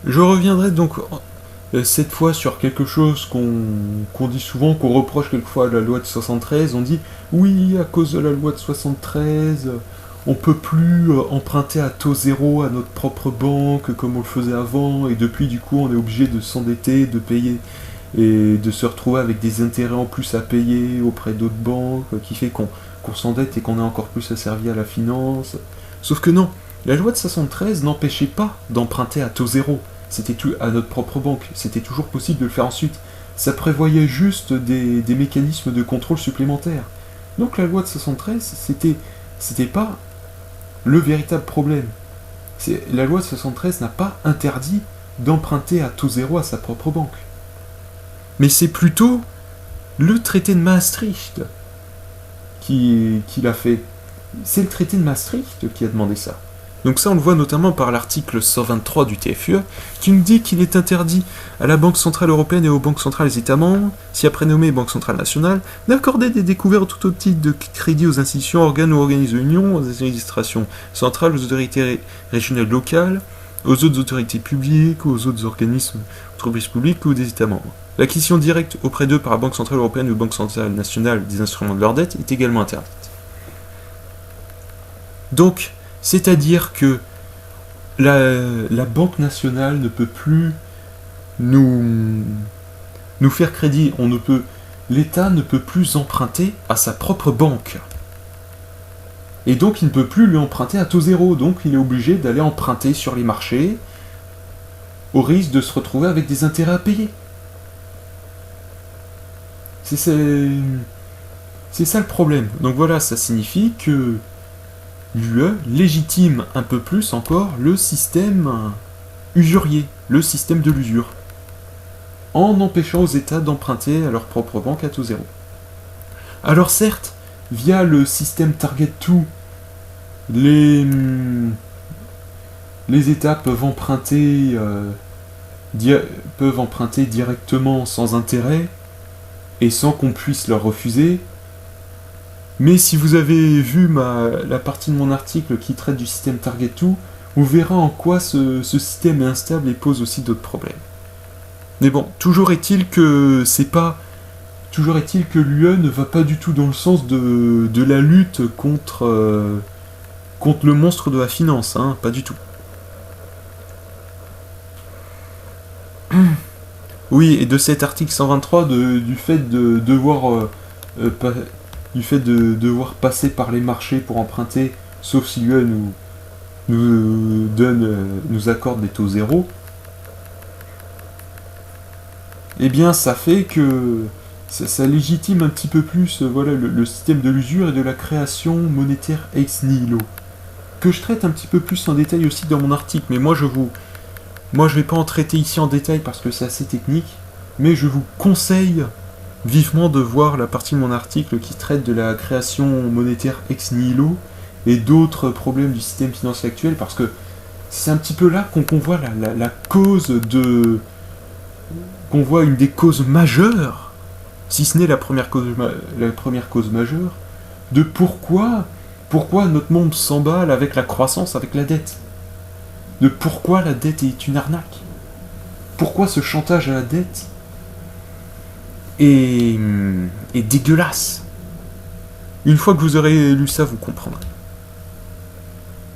Je reviendrai donc cette fois sur quelque chose qu'on dit souvent, qu'on reproche quelquefois à la loi de 73. On dit oui, à cause de la loi de 73, on peut plus emprunter à taux zéro à notre propre banque comme on le faisait avant, et depuis du coup on est obligé de s'endetter, de payer et de se retrouver avec des intérêts en plus à payer auprès d'autres banques, qui fait qu'on s'endette et qu'on est encore plus asservi à la finance. Sauf que non, la loi de 73 n'empêchait pas d'emprunter à taux zéro. C'était tout à notre propre banque. C'était toujours possible de le faire ensuite. Ça prévoyait juste des mécanismes de contrôle supplémentaires. Donc la loi de 73, c'était pas le véritable problème. La loi de 73 n'a pas interdit d'emprunter à taux zéro à sa propre banque. Mais c'est plutôt le traité de Maastricht qui l'a fait. C'est le traité de Maastricht qui a demandé ça. Donc ça, on le voit notamment par l'article 123 du TFUE, qui nous dit qu'il est interdit à la Banque Centrale Européenne et aux banques centrales des États membres, si après nommé Banque Centrale Nationale, d'accorder des découvertes tout au titre de crédit aux institutions, organes ou organismes de l'Union, aux administrations centrales, aux autorités régionales locales, aux autres autorités publiques, aux autres organismes, entreprises publiques ou des États membres. L'acquisition directe auprès d'eux par la Banque Centrale Européenne ou Banque Centrale Nationale des instruments de leur dette est également interdite. Donc, c'est-à-dire que la Banque nationale ne peut plus nous faire crédit. L'État ne peut plus emprunter à sa propre banque. Et donc, il ne peut plus lui emprunter à taux zéro. Donc, il est obligé d'aller emprunter sur les marchés au risque de se retrouver avec des intérêts à payer. C'est ça le problème. Donc voilà, ça signifie que l'UE légitime un peu plus encore le système usurier, le système de l'usure, en empêchant aux États d'emprunter à leur propre banque à taux zéro. Alors certes, via le système Target 2, les États peuvent emprunter directement sans intérêt et sans qu'on puisse leur refuser. Mais si vous avez vu la partie de mon article qui traite du système Target 2, vous verrez en quoi ce système est instable et pose aussi d'autres problèmes. Mais bon, toujours est-il que l'UE ne va pas du tout dans le sens de la lutte contre le monstre de la finance, hein, pas du tout. Oui, et de cet article 123, du fait de devoir passer par les marchés pour emprunter, sauf si l'UE nous accorde des taux zéro, eh bien ça fait que ça légitime un petit peu plus le système de l'usure et de la création monétaire ex nihilo, que je traite un petit peu plus en détail aussi dans mon article, mais moi je vais pas en traiter ici en détail parce que c'est assez technique, mais je vous conseille vivement de voir la partie de mon article qui traite de la création monétaire ex nihilo et d'autres problèmes du système financier actuel, parce que c'est un petit peu là qu'on voit la cause qu'on voit une des causes majeures, si ce n'est la première cause majeure, de pourquoi notre monde s'emballe avec la croissance, avec la dette. De pourquoi la dette est une arnaque. Pourquoi ce chantage à la dette est dégueulasse. Une fois que vous aurez lu ça, vous comprendrez.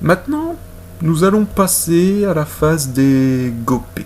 Maintenant, nous allons passer à la phase des GOP.